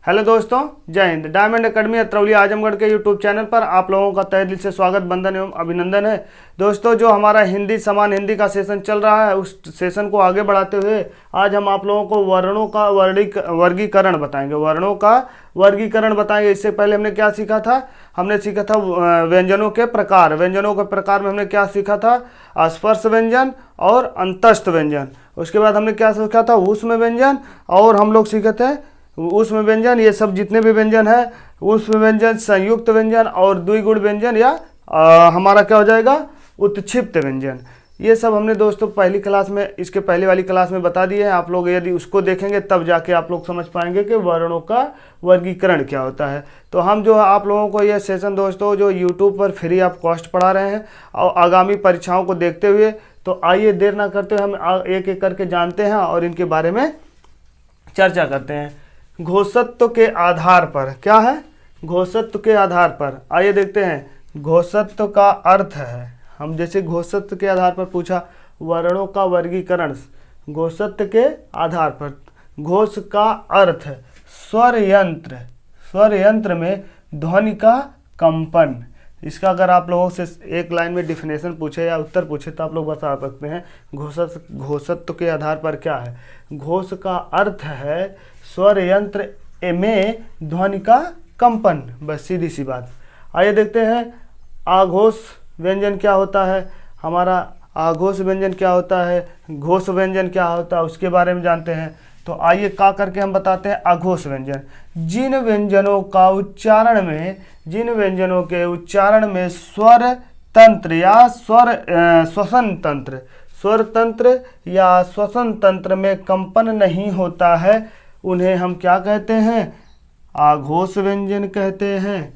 Hello दोस्तों, जय Hind. Diamond academy Atrauli Azamgarh के यूट्यूब चैनल पर आप लोगों का तहे दिल से स्वागत, वंदन एवं अभिनंदन है। दोस्तों, जो हमारा हिंदी समान हिंदी का सेशन चल रहा है, उस सेशन को आगे बढ़ाते हुए आज हम आप लोगों को वर्णों का वर्गीकरण बताएंगे। वर्णों का वर्गीकरण बताएंगे। इससे पहले हमने क्या सीखा था? हमने सीखा था व्यंजनों के प्रकार। व्यंजनों के प्रकार में हमने क्या सीखा था? स्पर्श व्यंजन और अंतस्थ व्यंजन। उसके बाद हमने क्या सीखा था? ऊष्म व्यंजन, और हम लोग सीखे थे ऊष्म व्यंजन। ये सब जितने भी व्यंजन है, ऊष्म व्यंजन, संयुक्त व्यंजन और द्विगुण व्यंजन, या हमारा क्या हो जाएगा? उत्क्षिप्त व्यंजन। ये सब हमने दोस्तों पहली क्लास में, इसके पहले वाली क्लास में बता दिए हैं। आप लोग यदि उसको देखेंगे तब जाके आप लोग समझ पाएंगे कि वर्णों का वर्गीकरण क्या होता है। तो हम जो आप लोगों को यह सेशन दोस्तों जो यूट्यूब पर फ्री ऑफ कॉस्ट पढ़ा रहे हैं, और आगामी परीक्षाओं को देखते हुए, तो आइए देर ना करते हुए हम एक एक करके जानते हैं और इनके बारे में चर्चा करते हैं। घोषत्व के आधार पर क्या है? घोषत्व के आधार पर आइए देखते हैं। घोषत्व का अर्थ है, हम जैसे घोषत्व के आधार पर पूछा, वर्णों का वर्गीकरण घोषत्व के आधार पर। घोष का अर्थ स्वर यंत्र, स्वर यंत्र में ध्वनि का कंपन। इसका अगर आप लोगों से एक लाइन में डिफिनेशन पूछे या उत्तर पूछे तो आप लोग बता सकते हैं घोषत्व के आधार पर क्या है। घोष का अर्थ है स्वर यंत्र में ध्वनि का कंपन, बस सीधी सी बात। आइए देखते हैं आघोष व्यंजन क्या होता है। हमारा आघोष व्यंजन क्या होता है, घोष व्यंजन क्या होता है, उसके बारे में जानते हैं। तो आइए का करके हम बताते हैं। आघोष व्यंजन जिन व्यंजनों का उच्चारण में, जिन व्यंजनों के उच्चारण में स्वर तंत्र या श्वसन तंत्र, स्वर तंत्र या श्वसन तंत्र में कंपन नहीं होता है, उन्हें हम क्या कहते हैं? आघोष व्यंजन कहते हैं।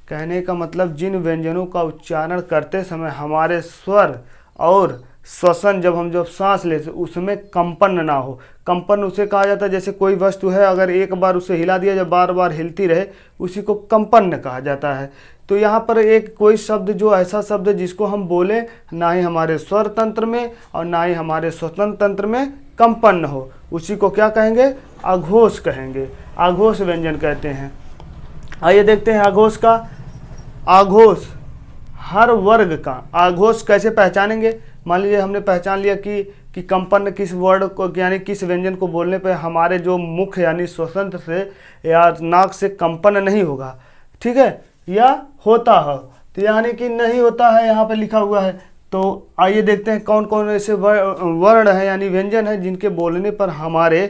कहने का मतलब जिन व्यंजनों का उच्चारण करते समय हमारे स्वर और श्वसन, जब सांस लेते उसमें कंपन ना हो। कंपन उसे कहा जाता है, जैसे कोई वस्तु है, अगर एक बार उसे हिला दिया, जब बार बार हिलती रहे, उसी को कंपन कहा जाता है। तो यहाँ पर एक कोई शब्द, जो ऐसा शब्द जिसको हम बोले, ना ही हमारे स्वर तंत्र में और ना ही हमारे श्वसन तंत्र में कंपन न हो, उसी को क्या कहेंगे? आघोष कहेंगे। आघोष व्यंजन कहते हैं। आइए देखते हैं आघोष का। आघोष हर वर्ग का। आघोष कैसे पहचानेंगे? मान लीजिए हमने पहचान लिया कि कंपन किस वर्ड को, यानी किस व्यंजन को बोलने पर हमारे जो मुख यानी श्वसन से या नाक से कंपन नहीं होगा, ठीक है, या होता है, तो यानी कि नहीं होता है यहाँ पे लिखा हुआ है। तो आइए देखते हैं कौन कौन ऐसे वर्ण है यानी व्यंजन है जिनके बोलने पर हमारे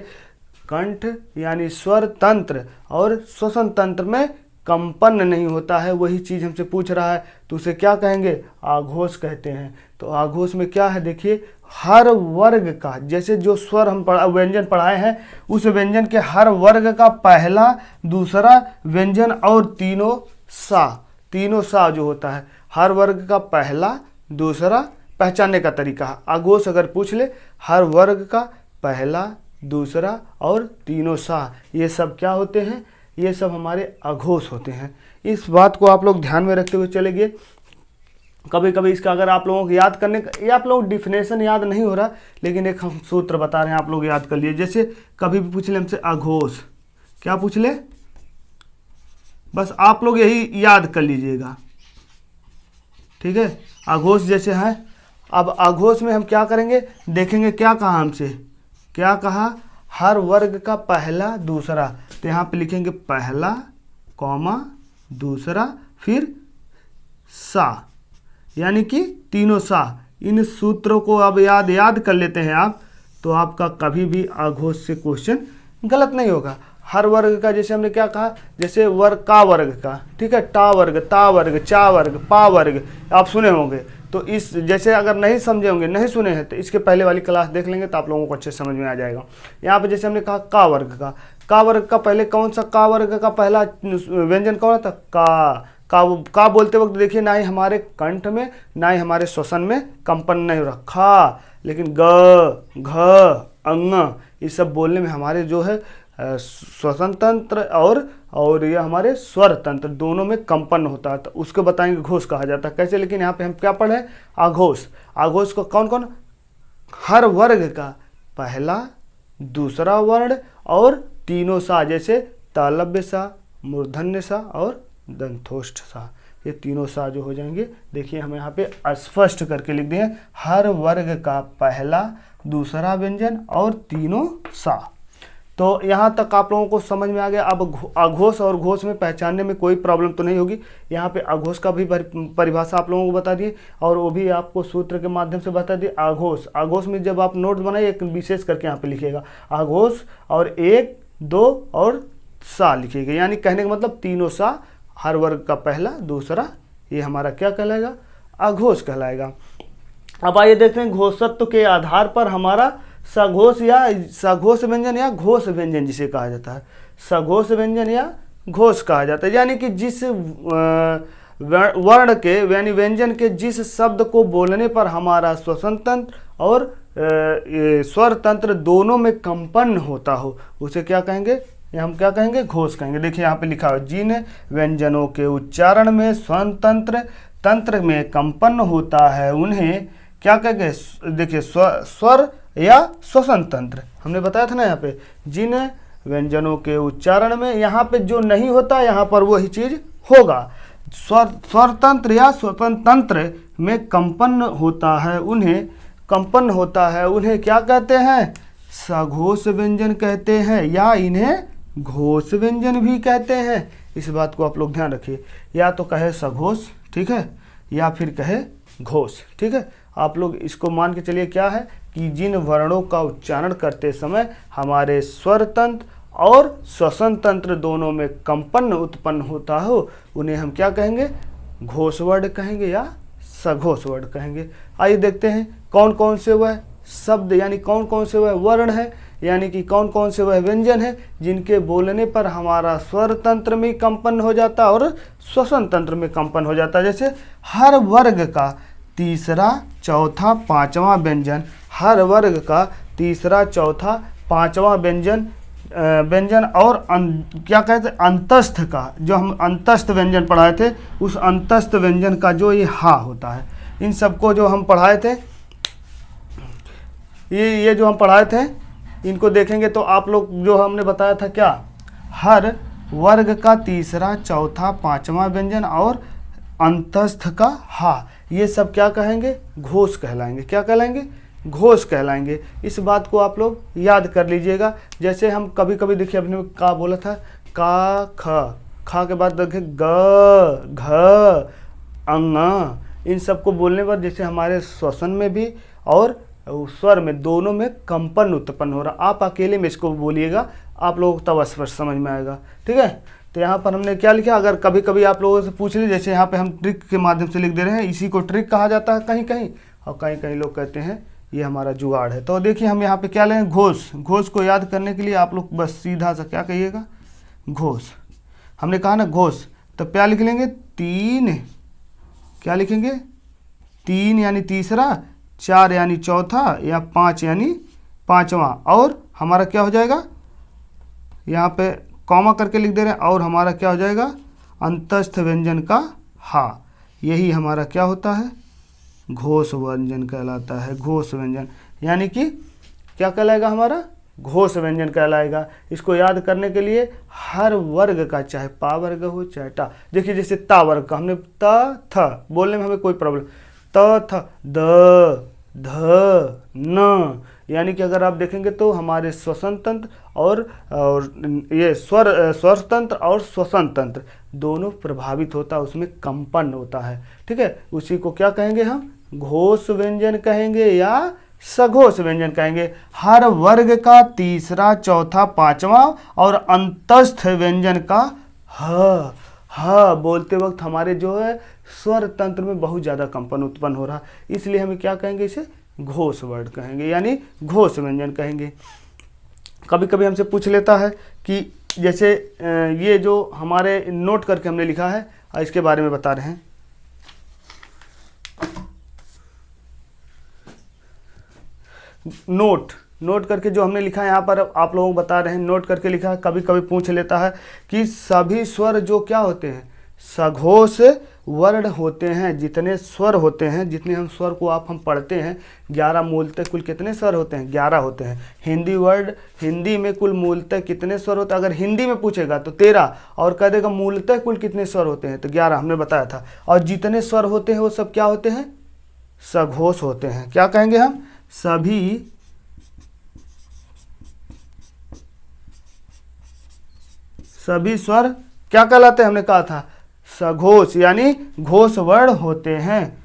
कंठ यानी स्वर तंत्र और श्वसन तंत्र में कंपन नहीं होता है। वही चीज़ हमसे पूछ रहा है, तो उसे क्या कहेंगे? आघोष कहते हैं। तो आघोष में क्या है देखिए, हर वर्ग का, जैसे जो स्वर हम व्यंजन पढ़ाए हैं, उस व्यंजन के हर वर्ग का पहला, दूसरा व्यंजन और तीनों सा जो होता है, हर वर्ग का पहला, दूसरा, पहचानने का तरीका। आघोष अगर पूछ ले, हर वर्ग का पहला, दूसरा और तीनों सा, ये सब क्या होते हैं? ये सब हमारे आघोष होते हैं। इस बात को आप लोग ध्यान में रखते हुए चलेंगे। कभी कभी इसका अगर आप लोगों को याद करने का, ये आप लोग डिफिनेशन याद नहीं हो रहा, लेकिन एक हम सूत्र बता रहे हैं, आप लोग याद कर लिए। जैसे कभी भी पूछ ले हमसे आघोष, क्या पूछ ले, बस आप लोग यही याद कर लीजिएगा, ठीक है। आघोष जैसे है। अब आघोष में हम क्या करेंगे देखेंगे। क्या कहा हमसे? क्या कहा? हर वर्ग का पहला, दूसरा, तो यहाँ पे लिखेंगे पहला कॉमा दूसरा फिर सा, यानी कि तीनों सा। इन सूत्रों को अब याद कर लेते हैं आप, तो आपका कभी भी आघोष से क्वेश्चन गलत नहीं होगा। हर वर्ग का, जैसे हमने क्या कहा, जैसे वर्ग का वर्ग का, ठीक है, टा वर्ग, ता वर्ग, चा वर्ग, पा वर्ग, आप सुने होंगे। तो इस जैसे अगर नहीं समझे होंगे, नहीं सुने हैं, तो इसके पहले वाली क्लास देख लेंगे तो आप लोगों को अच्छे समझ में आ जाएगा। यहाँ पे जैसे हमने कहा का वर्ग का वर्ग का पहले कौन सा, का वर्ग का पहला व्यंजन कौन था? का बोलते वक्त देखिए, ना ही हमारे कंठ में ना ही हमारे श्वसन में कंपन नहीं हो रहा, खा, लेकिन ग, घ, अंग, ये सब बोलने में हमारे जो है श्वसन तंत्र और ये हमारे स्वर तंत्र दोनों में कंपन होता है, तो उसको बताएंगे घोष कहा जाता है। कैसे? लेकिन यहाँ पे हम क्या पढ़े? आघोष। आघोष को कौन कौन? हर वर्ग का पहला, दूसरा वर्ण और तीनों सा, जैसे तालव्य सा, मूर्धन्य सा और दंथोष्ठ सा। ये तीनों सा जो हो जाएंगे, देखिए हम यहाँ पे स्पष्ट करके लिख दिए, हर वर्ग का पहला दूसरा व्यंजन और तीनों सा। तो यहाँ तक आप लोगों को समझ में आ गया। अब अघोष और घोष में पहचानने में कोई प्रॉब्लम तो नहीं होगी। यहाँ पे अघोष का भी परिभाषा आप लोगों को बता दिए और वो भी आपको सूत्र के माध्यम से बता दिए। अघोष, अघोष में जब आप नोट बनाइए एक विशेष करके यहाँ पे लिखिएगा अघोष और 1, 2 और सा लिखिएगा, यानी कहने का मतलब तीनों सा, हर वर्ग का पहला दूसरा, ये हमारा क्या कहलाएगा, अघोष कहलाएगा। अब आइए देखते हैं घोषत्व के आधार पर हमारा सघोष या सघोष व्यंजन या घोष व्यंजन जिसे कहा जाता है, सघोष व्यंजन या घोष कहा जाता है, यानी कि जिस वर्ण के यानी व्यंजन के जिस शब्द को बोलने पर हमारा श्वसन तंत्र और स्वर तंत्र दोनों में कंपन होता हो, उसे क्या कहेंगे, ये हम क्या कहेंगे, घोष कहेंगे। देखिए यहाँ पे लिखा है, जिन व्यंजनों के उच्चारण में स्वर तंत्र में कंपन होता है उन्हें क्या कहेंगे, देखिए स्वर या श्वसन तंत्र। हमने बताया था ना यहाँ पे, जिन व्यंजनों के उच्चारण में यहाँ पे जो नहीं होता यहाँ पर वही चीज होगा। स्वर तंत्र या श्वसन तंत्र में कंपन होता है उन्हें क्या कहते हैं, सघोष व्यंजन कहते हैं या इन्हें घोष व्यंजन भी कहते हैं। इस बात को आप लोग ध्यान रखिए, या तो कहे सघोष, ठीक है, या फिर कहे घोष, ठीक है। आप लोग इसको मान के चलिए क्या है कि जिन वर्णों का उच्चारण करते समय हमारे स्वर तंत्र और श्वसन तंत्र दोनों में कंपन उत्पन्न होता हो उन्हें हम क्या कहेंगे, घोष वर्ण कहेंगे या सघोष वर्ण कहेंगे। आइए देखते हैं कौन कौन से वह शब्द यानी कौन कौन से वह वर्ण है, यानी कि कौन कौन से वह व्यंजन है जिनके बोलने पर हमारा स्वर तंत्र में कंपन हो जाता और श्वसन तंत्र में कंपन हो जाता है। जैसे हर वर्ग का तीसरा, चौथा, पांचवा व्यंजन, हर वर्ग का तीसरा, चौथा, पांचवा व्यंजन और क्या कहते हैं, अंतस्थ का, जो हम अंतस्थ व्यंजन पढ़ाए थे उस अंतस्थ व्यंजन का जो ये हा होता है, इन सबको जो हम पढ़ाए थे, ये जो हम पढ़ाए थे इनको देखेंगे तो आप लोग जो हमने बताया था क्या, हर वर्ग का तीसरा, चौथा, पांचवा व्यंजन और अंतस्थ का हा, ये सब क्या कहेंगे, घोष कहलाएंगे। क्या कहलाएंगे, घोष कहलाएंगे। इस बात को आप लोग याद कर लीजिएगा। जैसे हम कभी कभी देखिए अपने का बोला था, का, खा के बाद देखिए ग, घ, अंग, इन सबको बोलने पर जैसे हमारे श्वसन में भी और स्वर में दोनों में कंपन उत्पन्न हो रहा। आप अकेले में इसको बोलिएगा, आप लोगों को तब स्पष्ट समझ में आएगा, ठीक है। तो यहाँ पर हमने क्या लिखा, अगर कभी कभी आप लोगों से पूछ लीजिए, जैसे यहाँ पे हम ट्रिक के माध्यम से लिख दे रहे हैं, इसी को ट्रिक कहा जाता है कहीं कहीं, और कहीं कहीं लोग कहते हैं ये हमारा जुगाड़ है। तो देखिए हम यहाँ पे क्या लेंगे, घोष। घोष को याद करने के लिए आप लोग बस सीधा सा क्या कहिएगा, घोष। हमने कहा ना घोष, तो क्या लिख लेंगे, तीन, क्या लिखेंगे, तीन यानी तीसरा, चार यानी चौथा, या पाँच यानी पाँचवा, और हमारा क्या हो जाएगा, यहाँ पे कॉमा करके लिख दे रहे हैं, और हमारा क्या हो जाएगा, अंतस्थ व्यंजन का हा। यही हमारा क्या होता है, घोष व्यंजन कहलाता है। घोष व्यंजन यानी कि क्या कहलाएगा, हमारा घोष व्यंजन कहलाएगा। इसको याद करने के लिए हर वर्ग का, चाहे पा वर्ग हो चाहे टा, देखिए जैसे ता वर्ग का हमने त थ बोलने में हमें कोई प्रॉब्लम, त थ, द, ध, न, यानी कि अगर आप देखेंगे तो हमारे श्वसन तंत्र और ये स्वर तंत्र और श्वसन तंत्र दोनों प्रभावित होता है, उसमें कंपन होता है, ठीक है। उसी को क्या कहेंगे, हम घोष व्यंजन कहेंगे या सघोष व्यंजन कहेंगे। हर वर्ग का तीसरा, चौथा, पांचवा और अंतस्थ व्यंजन का ह, बोलते वक्त हमारे जो है स्वर तंत्र में बहुत ज़्यादा कंपन उत्पन्न हो रहा, इसलिए हमें क्या कहेंगे, इसे घोष वर्ण कहेंगे यानी घोष व्यंजन कहेंगे। कभी कभी हमसे पूछ लेता है कि जैसे ये जो हमारे नोट करके हमने लिखा है, इसके बारे में बता रहे हैं। नोट करके जो हमने लिखा है यहाँ पर आप लोगों को बता रहे हैं, नोट करके लिखा है। कभी कभी पूछ लेता है कि सभी स्वर जो क्या होते हैं, सघोष वर्ण होते हैं, जितने स्वर होते हैं, जितने हम स्वर को हम पढ़ते हैं, 11 मूलतः कुल कितने स्वर होते हैं? 11 होते हैं। हिंदी में कुल मूलतः कितने स्वर होते हैं? अगर हिंदी में पूछेगा तो 13, और कह देगा मूलतः कुल कितने स्वर होते हैं तो 11, हमने बताया था। और जितने स्वर होते हैं वो सब क्या होते हैं? सघोष होते हैं। क्या कहेंगे हम? सभी स्वर क्या कहलाते हैं? हमने कहा था सघोष, यानी घोष वर्ण होते हैं।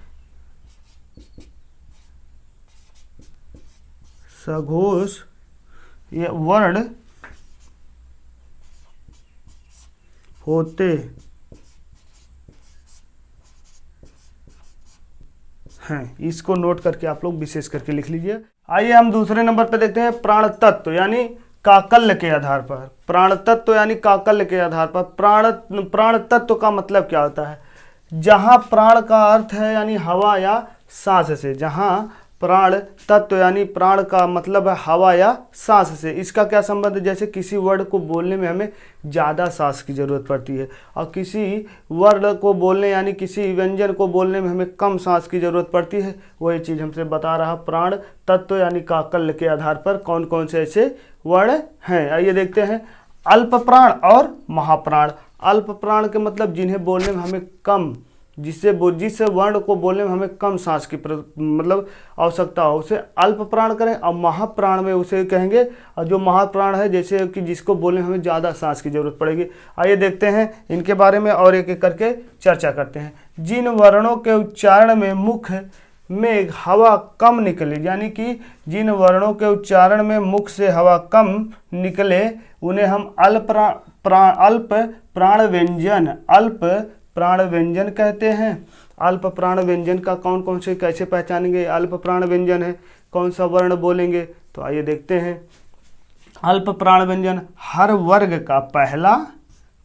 सघोष ये वर्ण होते हैं। इसको नोट करके आप लोग विशेष करके लिख लीजिए। आइए हम दूसरे नंबर पे देखते हैं प्राण तत्व यानी काकल्य के आधार पर। प्राण तत्व यानी काकल्य के आधार पर प्राण तत्व का मतलब क्या होता है? जहां प्राण का अर्थ है यानी हवा या सांस से। जहां प्राण तत्व यानी प्राण का मतलब है हवा या सांस से। इसका क्या संबंध? जैसे किसी वर्ड को बोलने में हमें ज़्यादा सांस की ज़रूरत पड़ती है, और किसी वर्ड को बोलने यानी किसी व्यंजन को बोलने में हमें कम सांस की ज़रूरत पड़ती है। वही चीज़ हमसे बता रहा प्राण तत्व यानी काकल्य के आधार पर कौन कौन से ऐसे वर्ण हैं। आइए देखते हैं। अल्प प्राण और महाप्राण। अल्प प्राण के मतलब जिन्हें बोलने में हमें कम, जिस वर्ण को बोलने में हमें कम सांस की मतलब आवश्यकता हो, उसे अल्प प्राण करें। और महाप्राण में उसे कहेंगे, और जो महाप्राण है जैसे कि जिसको बोलने में हमें ज़्यादा सांस की जरूरत पड़ेगी। आइए देखते हैं इनके बारे में और एक एक करके चर्चा करते हैं। जिन वर्णों के उच्चारण में मुख में हवा कम निकले, यानी कि जिन वर्णों के उच्चारण में मुख से हवा कम निकले उन्हें हम अल्प प्राण व्यंजन कहते हैं। अल्प प्राण व्यंजन का कौन कौन से कैसे पहचानेंगे? अल्प प्राण व्यंजन है, कौन सा वर्ण बोलेंगे? तो आइए देखते हैं। अल्प प्राण व्यंजन हर वर्ग का पहला,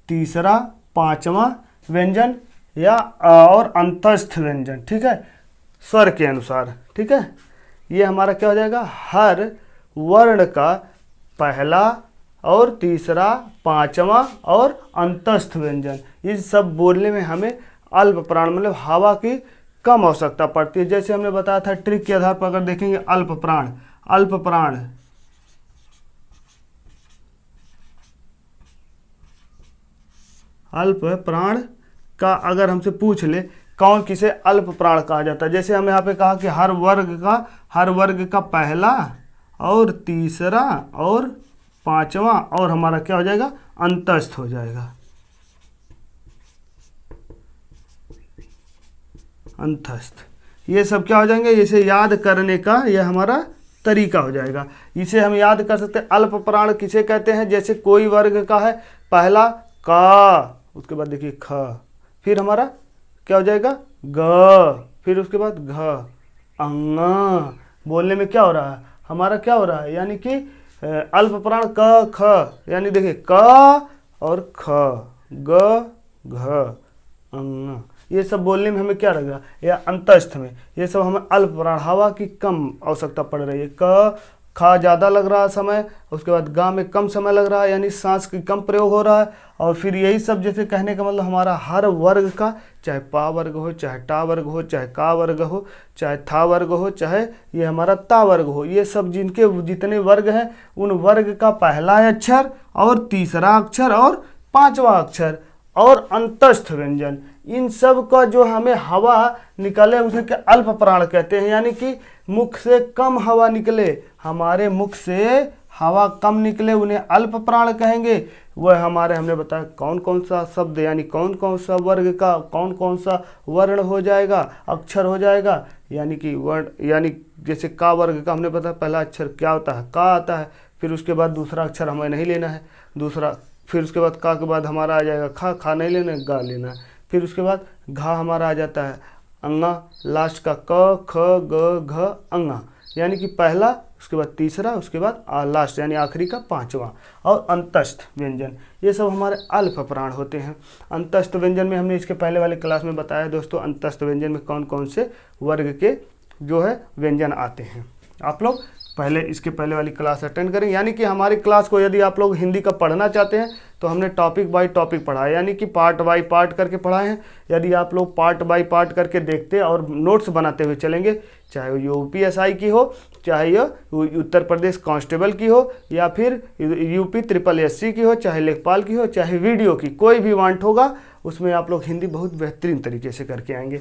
तीसरा, पांचवा व्यंजन या और अंतस्थ व्यंजन, ठीक है, स्वर के अनुसार, ठीक है। ये हमारा क्या हो जाएगा? हर वर्ण का पहला और तीसरा, पांचवा और अंतस्थ व्यंजन। ये सब बोलने में हमें अल्प प्राण मतलब हवा की कम आवश्यकता पड़ती है। जैसे हमने बताया था ट्रिक के आधार पर अगर देखेंगे अल्प प्राण का अगर हमसे पूछ ले कौन किसे अल्प प्राण कहा जाता है, जैसे हम यहाँ पे कहा कि हर वर्ग का पहला और तीसरा और पांचवा और हमारा क्या हो जाएगा? अंतस्थ हो जाएगा। अंतस्थ, ये सब क्या हो जाएंगे? इसे याद करने का यह हमारा तरीका हो जाएगा। इसे हम याद कर सकते हैं। अल्प प्राण किसे कहते हैं? जैसे कोई वर्ग का है, पहला का, उसके बाद देखिए ख, फिर हमारा क्या हो जाएगा? ग, फिर उसके बाद घ, अंग। बोलने में क्या हो रहा है? हमारा क्या हो रहा है? यानी कि अल्प प्राण क ख, यानी देखिए क और ख, ग, घ, अंग। ये सब बोलने में हमें क्या लगेगा? या अंतस्थ में ये सब हमें अल्प प्राण हवा की कम आवश्यकता पड़ रही है। क खा ज़्यादा लग रहा है समय, उसके बाद गा में कम समय लग रहा है, यानी सांस की कम प्रयोग हो रहा है। और फिर यही सब जैसे कहने का मतलब हमारा हर वर्ग का, चाहे पा वर्ग हो, चाहे टा वर्ग हो, चाहे का वर्ग हो, चाहे था वर्ग हो, चाहे ये हमारा ता वर्ग हो, ये सब जिनके जितने वर्ग हैं उन वर्ग का पहला अक्षर और तीसरा अक्षर और पांचवा अक्षर और अंतस्थ व्यंजन, इन सब का जो हमें हवा निकले उसे क्या अल्प प्राण कहते हैं। यानी कि मुख से कम हवा निकले, हमारे मुख से हवा कम निकले, उन्हें अल्प प्राण कहेंगे। वह हमारे हमने बताया कौन कौन सा शब्द यानी कौन कौन सा वर्ग का कौन कौन सा वर्ण हो जाएगा, अक्षर हो जाएगा। यानी कि वर्ण, यानी जैसे का वर्ग का हमने बताया पहला अक्षर क्या होता है? का आता है। फिर उसके बाद दूसरा अक्षर हमें नहीं लेना है, दूसरा, फिर उसके बाद का के बाद हमारा आ जाएगा खा, खा नहीं लेना है, गा लेना है। फिर उसके बाद घा हमारा आ जाता है अंगा, लास्ट का क ख ग घ अंगा, यानी कि पहला, उसके बाद तीसरा, उसके बाद लास्ट यानी आखिरी का पांचवा और अंतस्थ व्यंजन। ये सब हमारे अल्प प्राण होते हैं। अंतस्थ व्यंजन में हमने इसके पहले वाले क्लास में बताया दोस्तों, अंतस्थ व्यंजन में कौन कौन से वर्ग के जो है व्यंजन आते हैं। आप लोग पहले इसके पहले वाली क्लास अटेंड करें। यानी कि हमारी क्लास को यदि आप लोग हिंदी का पढ़ना चाहते हैं तो हमने टॉपिक बाय टॉपिक पढ़ा है, यानी कि पार्ट बाय पार्ट करके पढ़ाए हैं। यदि आप लोग पार्ट बाय पार्ट करके देखते और नोट्स बनाते हुए चलेंगे, चाहे वो यूपीएसआई की हो, चाहे ये उत्तर प्रदेश कांस्टेबल की हो, या फिर यूपी ट्रिपल एससी की हो, चाहे लेखपाल की हो, चाहे वीडियो की, कोई भी वांट होगा उसमें आप लोग हिंदी बहुत बेहतरीन तरीके से करके आएंगे।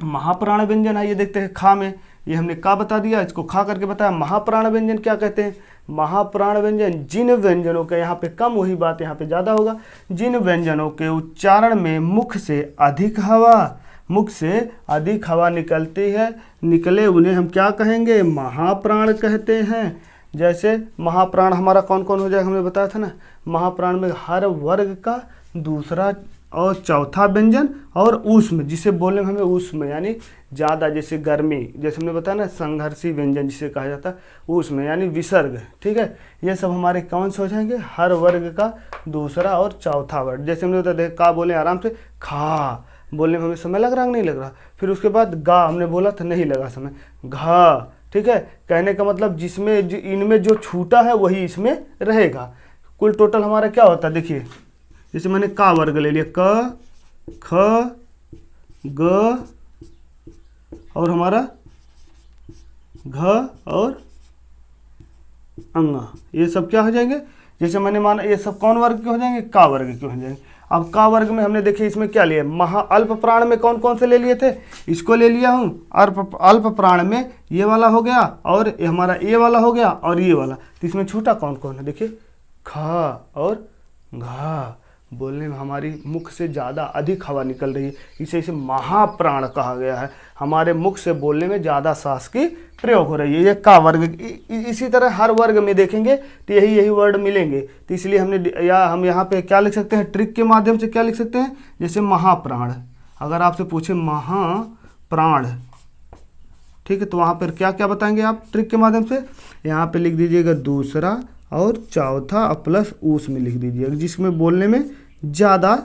महाप्राण व्यंजन आइए देखते हैं। खा में ये हमने का बता दिया, इसको खा करके बताया। महाप्राण व्यंजन क्या कहते हैं? महाप्राण व्यंजन जिन व्यंजनों के, यहाँ पे कम वही बात यहाँ पे ज़्यादा होगा, जिन व्यंजनों के उच्चारण में मुख से अधिक हवा निकलती है, निकले, उन्हें हम क्या कहेंगे? महाप्राण कहते हैं। जैसे महाप्राण हमारा कौन कौन हो जाएगा, हमने बताया था ना। महाप्राण में हर वर्ग का दूसरा और चौथा व्यंजन, और ऊष्म, जिसे बोलने में हमें ऊष्म यानी ज़्यादा, जैसे गर्मी, जैसे हमने बताया ना संघर्षी व्यंजन जिसे कहा जाता है, ऊष्म यानी विसर्ग। ठीक है, ये सब हमारे कौन से हो जाएंगे? हर वर्ग का दूसरा और चौथा वर्ग। जैसे हमने बताया, का बोले आराम से, खा बोलने में हमें समय लग रहा है, नहीं लग रहा। फिर उसके बाद गा हमने बोला था, नहीं लगा समय। घा, ठीक है, कहने का मतलब जिसमें इनमें जो छूटा है वही इसमें रहेगा। कुल टोटल हमारा क्या होता है, देखिए, जैसे मैंने का वर्ग ले लिया, क, ख, ग और हमारा घ और अंगा, ये सब क्या हो जाएंगे? जैसे मैंने माना ये सब कौन वर्ग के हो जाएंगे? का वर्ग के हो जाएंगे। अब का वर्ग में हमने देखिए इसमें क्या लिया, अल्प प्राण में कौन कौन से ले लिए थे? इसको ले लिया हूँ। अल्प प्राण में ये वाला हो गया, और ये हमारा ये वाला हो गया, और ये वाला। तो इसमें छूटा कौन कौन है? देखिए, खा और घा, बोलने में हमारी मुख से ज़्यादा अधिक हवा निकल रही है, इसे महाप्राण कहा गया है। हमारे मुख से बोलने में ज़्यादा सांस की प्रयोग हो रही है, ये का वर्ग। इसी तरह हर वर्ग में देखेंगे तो यही वर्ड मिलेंगे। तो इसलिए हम यहाँ पे क्या लिख सकते हैं? ट्रिक के माध्यम से क्या लिख सकते हैं? जैसे महाप्राण, अगर आपसे पूछे महाप्राण, ठीक है, तो वहाँ पर क्या क्या बताएंगे आप ट्रिक के माध्यम से? यहाँ पे लिख दीजिएगा दूसरा और चौथा प्लस ऊष्म लिख दीजिएगा, जिसमें बोलने में ज़्यादा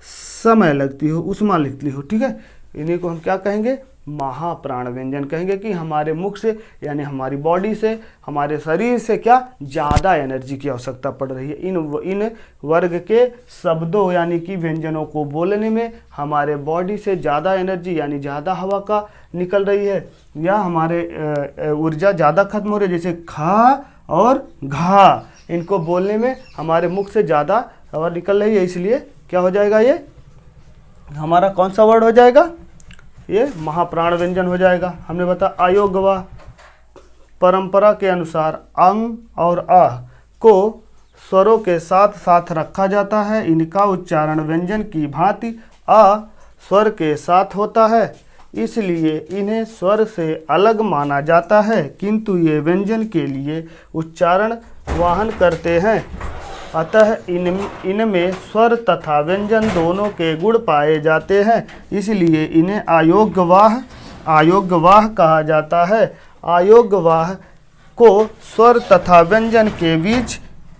समय लगती हो, ऊष्मा लिखती हो। ठीक है, इन्हीं को हम क्या कहेंगे? महाप्राण व्यंजन कहेंगे, कि हमारे मुख से यानी हमारी बॉडी से, हमारे शरीर से क्या ज़्यादा एनर्जी की आवश्यकता पड़ रही है। इन वर्ग के शब्दों यानी कि व्यंजनों को बोलने में हमारे बॉडी से ज़्यादा एनर्जी यानी ज़्यादा हवा का निकल रही है, या हमारे ऊर्जा ज़्यादा खत्म हो रही है। जैसे खा और घा, इनको बोलने में हमारे मुख से ज़्यादा हवा निकल रही है, इसलिए क्या हो जाएगा? ये हमारा कौन सा वर्ड हो जाएगा? ये महाप्राण व्यंजन हो जाएगा। हमने बताया अयोग्यवा, परंपरा के अनुसार अंग और आह को स्वरों के साथ साथ रखा जाता है। इनका उच्चारण व्यंजन की भांति आ स्वर के साथ होता है, इसलिए इन्हें स्वर से अलग माना जाता है, किंतु ये व्यंजन के लिए उच्चारण वाहन करते हैं। अतः इनमें स्वर तथा व्यंजन दोनों के गुण पाए जाते हैं, इसलिए इन्हें अयोग्यवाह कहा जाता है। अयोग्यवाह को स्वर तथा व्यंजन के बीच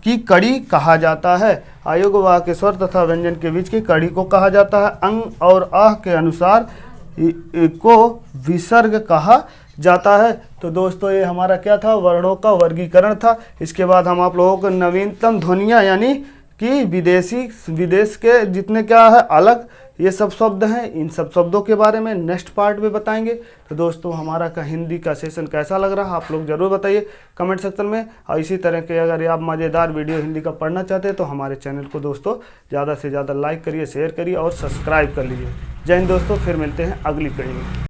की कड़ी कहा जाता है। अयोग्यवाह के स्वर तथा व्यंजन के बीच की कड़ी को कहा जाता है। अंग और आह के अनुसार को विसर्ग कहा जाता है। तो दोस्तों ये हमारा क्या था? वर्णों का वर्गीकरण था। इसके बाद हम आप लोगों को नवीनतम ध्वनियाँ यानी कि विदेश के जितने क्या है अलग ये सब शब्द हैं, इन सब शब्दों के बारे में नेक्स्ट पार्ट में बताएंगे। तो दोस्तों हमारा हिंदी का सेशन कैसा लग रहा है आप लोग ज़रूर बताइए कमेंट सेक्शन में। और इसी तरह के अगर आप मज़ेदार वीडियो हिंदी का पढ़ना चाहते हैं तो हमारे चैनल को दोस्तों ज़्यादा से ज़्यादा लाइक करिए, शेयर करिए और सब्सक्राइब कर लीजिए। जय हिंद दोस्तों, फिर मिलते हैं अगली कड़ी में।